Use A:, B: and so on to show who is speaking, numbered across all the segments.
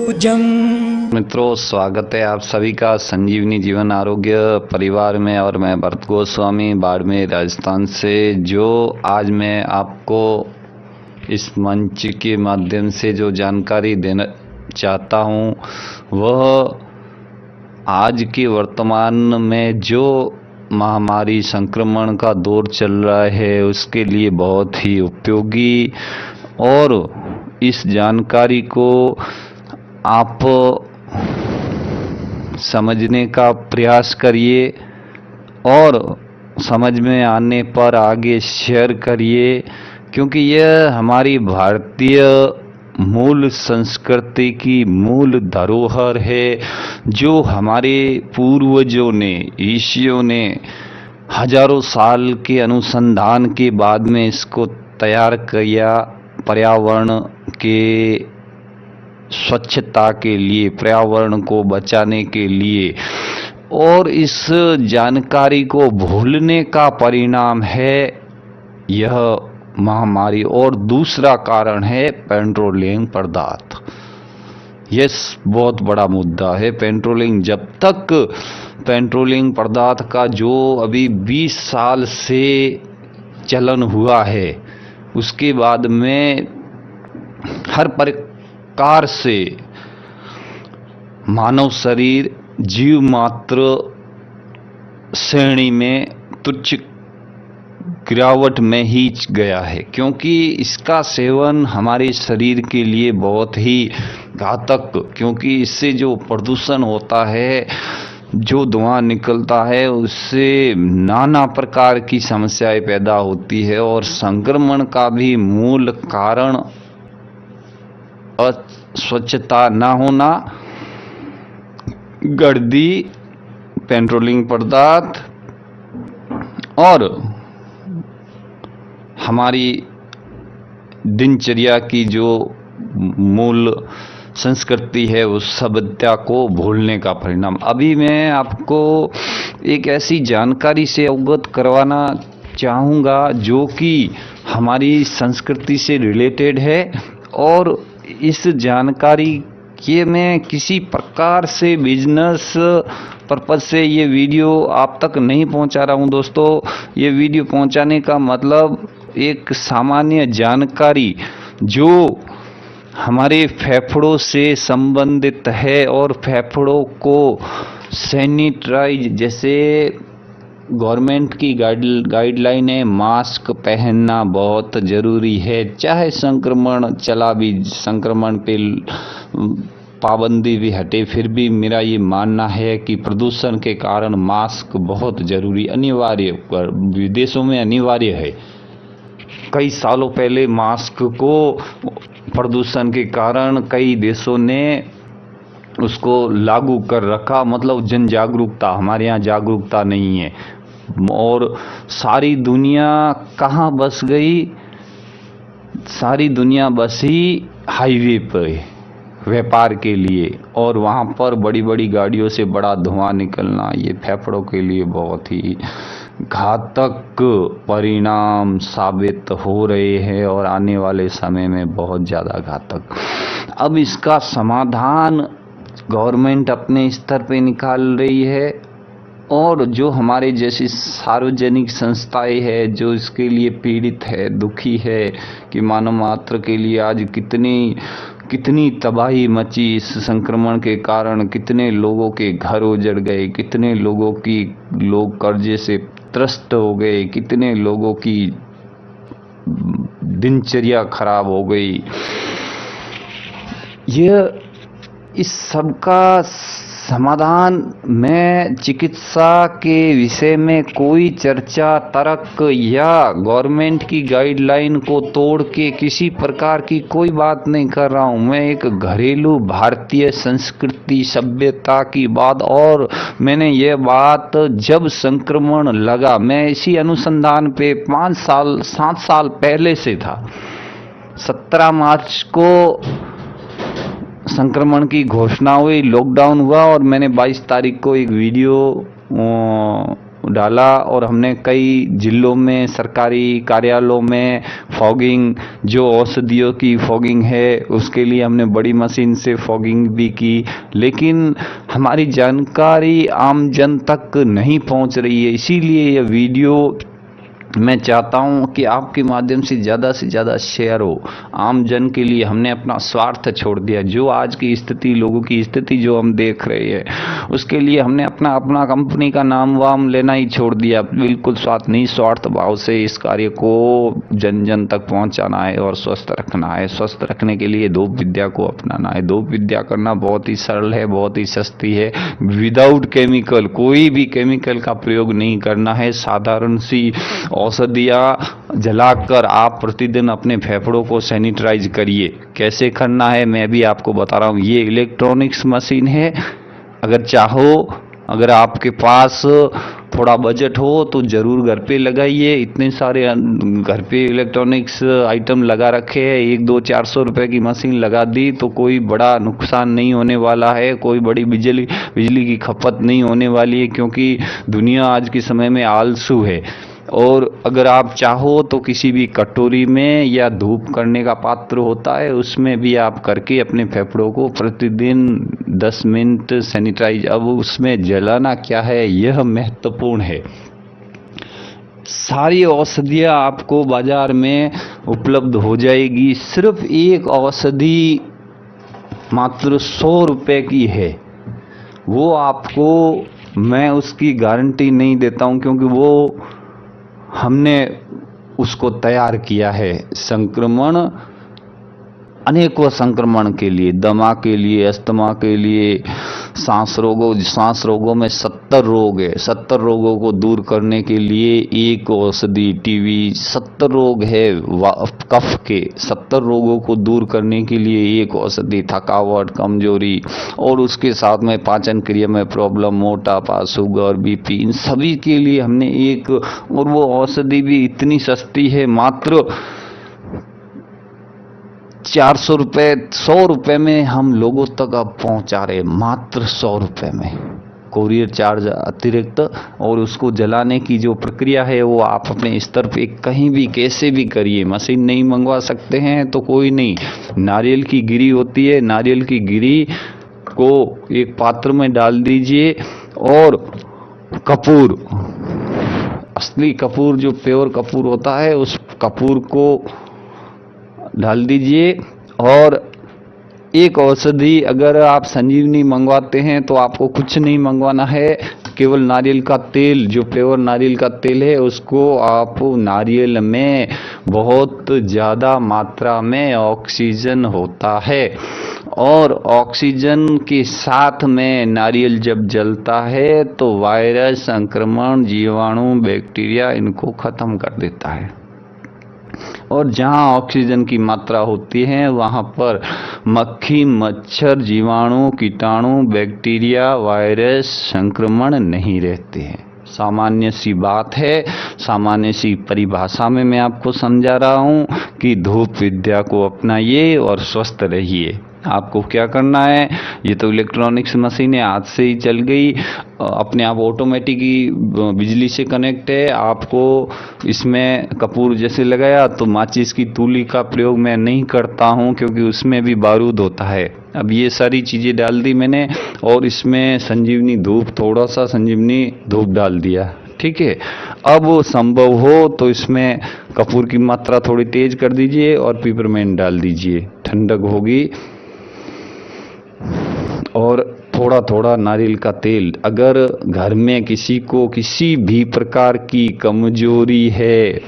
A: मित्रों, स्वागत है आप सभी का संजीवनी जीवन आरोग्य परिवार में। और मैं भरत गोस्वामी बाड़मेर राजस्थान से, जो आज मैं आपको इस मंच के माध्यम से जो जानकारी देना चाहता हूँ, वह आज के वर्तमान में जो महामारी संक्रमण का दौर चल रहा है उसके लिए बहुत ही उपयोगी, और इस जानकारी को आप समझने का प्रयास करिए और समझ में आने पर आगे शेयर करिए, क्योंकि यह हमारी भारतीय मूल संस्कृति की मूल धरोहर है, जो हमारे पूर्वजों ने, ऋषियों ने हजारों साल के अनुसंधान के बाद में इसको तैयार किया, पर्यावरण के स्वच्छता के लिए, पर्यावरण को बचाने के लिए। और इस जानकारी को भूलने का परिणाम है यह महामारी। और दूसरा कारण है पेट्रोलियम पदार्थ। यह बहुत बड़ा मुद्दा है पेट्रोलिंग। जब तक पेट्रोलियम पदार्थ का जो अभी 20 साल से चलन हुआ है, उसके बाद में हर प्रकार से मानव शरीर जीव मात्र श्रेणी में तुच्छ गिरावट में ही गया है, क्योंकि इसका सेवन हमारे शरीर के लिए बहुत ही घातक, क्योंकि इससे जो प्रदूषण होता है, जो धुआं निकलता है, उससे नाना प्रकार की समस्याएं पैदा होती है। और संक्रमण का भी मूल कारण अस्वच्छता न होना, गर्दी, पेट्रोलियम पदार्थ और हमारी दिनचर्या की जो मूल संस्कृति है, उस सभ्यता को भूलने का परिणाम। अभी मैं आपको एक ऐसी जानकारी से अवगत करवाना चाहूँगा जो कि हमारी संस्कृति से रिलेटेड है, और इस जानकारी के मैं किसी प्रकार से बिजनेस पर्पज से ये वीडियो आप तक नहीं पहुंचा रहा हूं दोस्तों। ये वीडियो पहुंचाने का मतलब एक सामान्य जानकारी जो हमारे फेफड़ों से संबंधित है, और फेफड़ों को सैनिटाइज, जैसे गवर्नमेंट की गाइडलाइन है, मास्क पहनना बहुत ज़रूरी है। चाहे संक्रमण चला भी, संक्रमण पे पाबंदी भी हटे, फिर भी मेरा ये मानना है कि प्रदूषण के कारण मास्क बहुत ज़रूरी, अनिवार्य, पर विदेशों में अनिवार्य है। कई सालों पहले मास्क को प्रदूषण के कारण कई देशों ने उसको लागू कर रखा, मतलब जन जागरूकता। हमारे यहाँ जागरूकता नहीं है, और सारी दुनिया कहाँ बस गई? सारी दुनिया बसी हाईवे पे व्यापार के लिए, और वहाँ पर बड़ी बड़ी गाड़ियों से बड़ा धुआं निकलना, ये फेफड़ों के लिए बहुत ही घातक परिणाम साबित हो रहे हैं, और आने वाले समय में बहुत ज़्यादा घातक। अब इसका समाधान गवर्नमेंट अपने स्तर पे निकाल रही है, और जो हमारे जैसी सार्वजनिक संस्थाएं हैं जो इसके लिए पीड़ित है, दुखी है कि मानव मात्र के लिए आज कितनी तबाही मची इस संक्रमण के कारण, कितने लोगों के घर उजड़ गए, कितने लोग कर्जे से त्रस्त हो गए, कितने लोगों की दिनचर्या खराब हो गई। यह इस सब का समाधान में चिकित्सा के विषय में कोई चर्चा, तर्क या गवर्नमेंट की गाइडलाइन को तोड़ के किसी प्रकार की कोई बात नहीं कर रहा हूँ। मैं एक घरेलू भारतीय संस्कृति सभ्यता की बात, और मैंने ये बात जब संक्रमण लगा, मैं इसी अनुसंधान पे 7 साल पहले से था। 17 मार्च को संक्रमण की घोषणा हुई, लॉकडाउन हुआ, और मैंने 22 तारीख को एक वीडियो डाला और हमने कई जिलों में सरकारी कार्यालयों में फॉगिंग, जो औषधियों की फॉगिंग है उसके लिए हमने बड़ी मशीन से फॉगिंग भी की, लेकिन हमारी जानकारी आम जन तक नहीं पहुंच रही है। इसीलिए यह वीडियो मैं चाहता हूं कि आपके माध्यम से ज़्यादा शेयर हो आम जन के लिए। हमने अपना स्वार्थ छोड़ दिया, जो आज की स्थिति, लोगों की स्थिति जो हम देख रहे हैं उसके लिए हमने अपना कंपनी का नाम वाम लेना ही छोड़ दिया। बिल्कुल स्वार्थ भाव से इस कार्य को जन जन तक पहुंचाना है और स्वस्थ रखना है। स्वस्थ रखने के लिए धूप विद्या को अपनाना है। धूप विद्या करना बहुत ही सरल है, बहुत ही सस्ती है। विदाउट केमिकल, कोई भी केमिकल का प्रयोग नहीं करना है। साधारण सी औषधियाँ जलाकर आप प्रतिदिन अपने फेफड़ों को सैनिटाइज करिए। कैसे करना है मैं भी आपको बता रहा हूँ। ये इलेक्ट्रॉनिक्स मशीन है, अगर चाहो, अगर आपके पास थोड़ा बजट हो तो ज़रूर घर पे लगाइए। इतने सारे घर पे इलेक्ट्रॉनिक्स आइटम लगा रखे हैं, 100-200-400 रुपए की मशीन लगा दी तो कोई बड़ा नुकसान नहीं होने वाला है, कोई बड़ी बिजली की खपत नहीं होने वाली है, क्योंकि दुनिया आज के समय में आलसू है। और अगर आप चाहो तो किसी भी कटोरी में या धूप करने का पात्र होता है उसमें भी आप करके अपने फेफड़ों को प्रतिदिन 10 मिनट सैनिटाइज। अब उसमें जलाना क्या है यह महत्वपूर्ण है। सारी औषधियाँ आपको बाजार में उपलब्ध हो जाएगी। सिर्फ एक औषधि मात्र 100 रुपये की है। वो आपको, मैं उसकी गारंटी नहीं देता हूँ क्योंकि वो हमने उसको तैयार किया है संक्रमण, अनेकों संक्रमण के लिए, दमा के लिए, अस्थमा के लिए, सांस रोगों में 70 रोग है। 70 रोगों को दूर करने के लिए एक औषधि, टीबी 70 रोग है, कफ के 70 रोगों को दूर करने के लिए एक औषधि, थकावट, कमजोरी और उसके साथ में पाचन क्रिया में प्रॉब्लम, मोटापा, शुगर, बीपी, इन सभी के लिए हमने एक, और वो औषधि भी इतनी सस्ती है, मात्र 400 रुपये, 100 रुपये में हम लोगों तक अब पहुंचा रहे, मात्र 100 रुपये में, कोरियर चार्ज अतिरिक्त। और उसको जलाने की जो प्रक्रिया है वो आप अपने स्तर पे कहीं भी कैसे भी करिए। मशीन नहीं मंगवा सकते हैं तो कोई नहीं, नारियल की गिरी होती है, नारियल की गिरी को एक पात्र में डाल दीजिए और कपूर, असली कपूर जो प्योर कपूर होता है उस कपूर को डाल दीजिए। और एक औषधि, अगर आप संजीवनी मंगवाते हैं तो आपको कुछ नहीं मंगवाना है, केवल नारियल का तेल, जो प्योर नारियल का तेल है उसको आप, नारियल में बहुत ज़्यादा मात्रा में ऑक्सीजन होता है और ऑक्सीजन के साथ में नारियल जब जलता है तो वायरस, संक्रमण, जीवाणु, बैक्टीरिया इनको ख़त्म कर देता है। और जहाँ ऑक्सीजन की मात्रा होती है वहाँ पर मक्खी, मच्छर, जीवाणु, कीटाणु, बैक्टीरिया, वायरस, संक्रमण नहीं रहते हैं। सामान्य सी बात है, सामान्य सी परिभाषा में मैं आपको समझा रहा हूँ कि धूप विद्या को अपनाइए और स्वस्थ रहिए। आपको क्या करना है, ये तो इलेक्ट्रॉनिक्स मशीन है, आज से ही चल गई, अपने आप ऑटोमेटिक ही बिजली से कनेक्ट है। आपको इसमें कपूर जैसे लगाया तो माचिस की तीली का प्रयोग मैं नहीं करता हूँ क्योंकि उसमें भी बारूद होता है। अब ये सारी चीज़ें डाल दी मैंने और इसमें संजीवनी धूप, थोड़ा सा संजीवनी धूप डाल दिया, ठीक है। अब संभव हो तो इसमें कपूर की मात्रा थोड़ी तेज कर दीजिए और पिपरमेंट डाल दीजिए, ठंडक होगी। और थोड़ा थोड़ा नारियल का तेल। अगर घर में किसी को किसी भी प्रकार की कमजोरी है,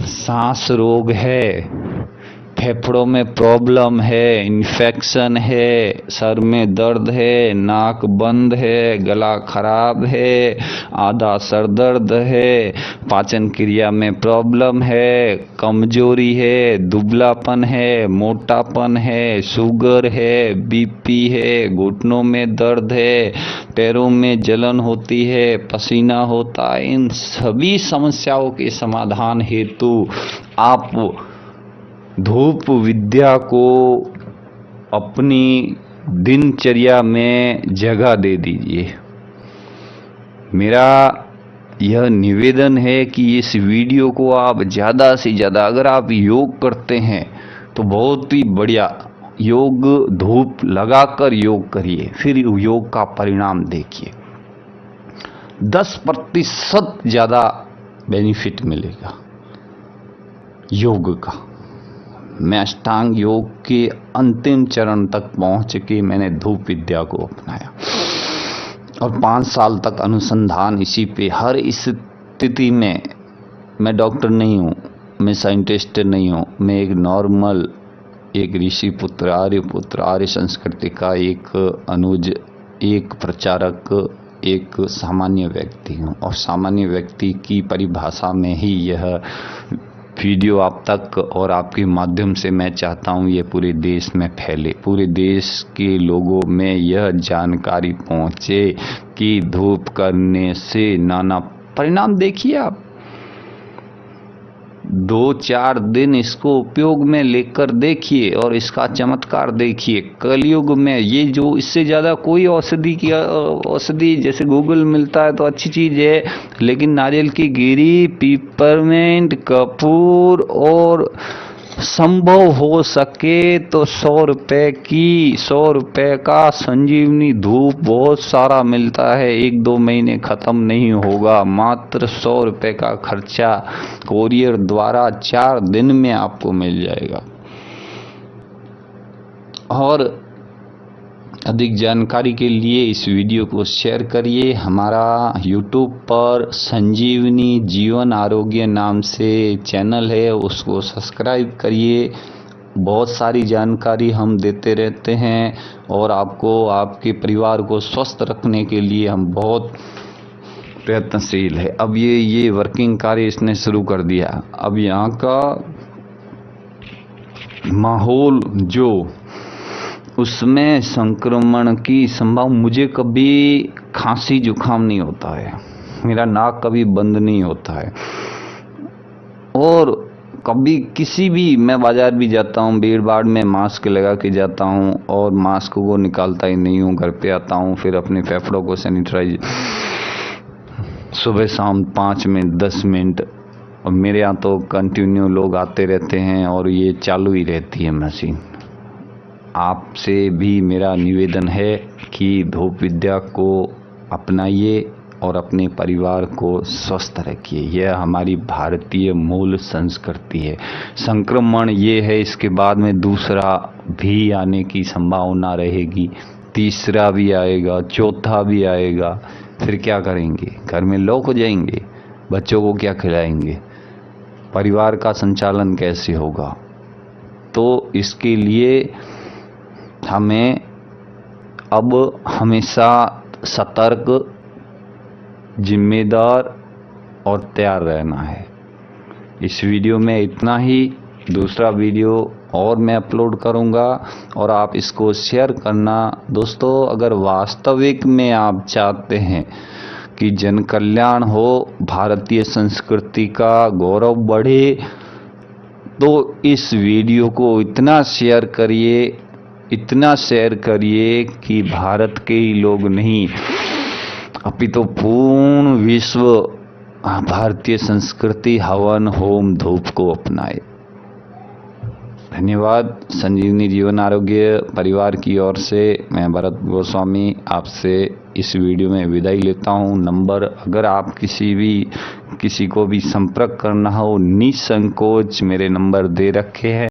A: सांस रोग है, फेफड़ों में प्रॉब्लम है, इन्फेक्शन है, सर में दर्द है, नाक बंद है, गला खराब है, आधा सर दर्द है, पाचन क्रिया में प्रॉब्लम है, कमजोरी है, दुबलापन है, मोटापन है, शुगर है, बीपी है, घुटनों में दर्द है, पैरों में जलन होती है, पसीना होता है, इन सभी समस्याओं के समाधान हेतु आप धूप विद्या को अपनी दिनचर्या में जगह दे दीजिए। मेरा यह निवेदन है कि इस वीडियो को आप ज़्यादा से ज़्यादा, अगर आप योग करते हैं तो बहुत ही बढ़िया योग धूप लगाकर योग करिए, फिर योग का परिणाम देखिए। 10% ज़्यादा बेनिफिट मिलेगा योग का। मैं अष्टांग योग के अंतिम चरण तक पहुंच के मैंने धूप विद्या को अपनाया और 5 साल तक अनुसंधान इसी पे। हर स्थिति में मैं डॉक्टर नहीं हूँ, मैं साइंटिस्ट नहीं हूँ, मैं एक नॉर्मल, एक ऋषि पुत्र, आर्यपुत्र, आर्य संस्कृति का एक अनुज, एक प्रचारक, एक सामान्य व्यक्ति हूँ। और सामान्य व्यक्ति की परिभाषा में ही यह वीडियो आप तक और आपके माध्यम से मैं चाहता हूँ ये पूरे देश में फैले, पूरे देश के लोगों में यह जानकारी पहुँचे कि धूप करने से नाना परिणाम। देखिए आप 2-4 दिन इसको उपयोग में लेकर देखिए और इसका चमत्कार देखिए। कलयुग में ये जो, इससे ज़्यादा कोई औषधि जैसे गूगल मिलता है तो अच्छी चीज़ है, लेकिन नारियल की गिरी, पिपरमेंट, कपूर और संभव हो सके तो 100 रुपये का संजीवनी धूप बहुत सारा मिलता है, 1-2 महीने ख़त्म नहीं होगा। मात्र 100 रुपये का खर्चा कोरियर द्वारा 4 दिन में आपको मिल जाएगा। और अधिक जानकारी के लिए इस वीडियो को शेयर करिए। हमारा YouTube पर संजीवनी जीवन आरोग्य नाम से चैनल है, उसको सब्सक्राइब करिए। बहुत सारी जानकारी हम देते रहते हैं और आपको, आपके परिवार को स्वस्थ रखने के लिए हम बहुत प्रयत्नशील है। अब ये वर्किंग कार्य इसने शुरू कर दिया। अब यहाँ का माहौल जो, उसमें संक्रमण की संभावना, मुझे कभी खांसी जुकाम नहीं होता है, मेरा नाक कभी बंद नहीं होता है, और कभी किसी भी, मैं बाजार भी जाता हूँ, भीड़ भाड़ में मास्क लगा के जाता हूँ और मास्क को निकालता ही नहीं हूँ। घर पे आता हूँ, फिर अपने फेफड़ों को सैनिटाइज सुबह शाम 5 मिनट 10 मिनट, और मेरे यहाँ तो कंटिन्यू लोग आते रहते हैं और ये चालू ही रहती है मशीन। आपसे भी मेरा निवेदन है कि धूप विद्या को अपनाइए और अपने परिवार को स्वस्थ रखिए। यह हमारी भारतीय मूल संस्कृति है। संक्रमण ये है, इसके बाद में दूसरा भी आने की संभावना रहेगी, तीसरा भी आएगा, चौथा भी आएगा। फिर क्या करेंगे? घर में लॉक हो जाएंगे, बच्चों को क्या खिलाएंगे, परिवार का संचालन कैसे होगा? तो इसके लिए हमें अब हमेशा सतर्क, जिम्मेदार और तैयार रहना है। इस वीडियो में इतना ही। दूसरा वीडियो और मैं अपलोड करूंगा और आप इसको शेयर करना। दोस्तों, अगर वास्तविक में आप चाहते हैं कि जन कल्याण हो, भारतीय संस्कृति का गौरव बढ़े, तो इस वीडियो को इतना शेयर करिए कि भारत के ही लोग नहीं, अपितु पूर्ण विश्व भारतीय संस्कृति, हवन, होम, धूप को अपनाए। धन्यवाद। संजीवनी जीवन आरोग्य परिवार की ओर से मैं भरत गोस्वामी आपसे इस वीडियो में विदाई लेता हूं। नंबर, अगर आप किसी को भी संपर्क करना हो, निसंकोच मेरे नंबर दे रखे हैं।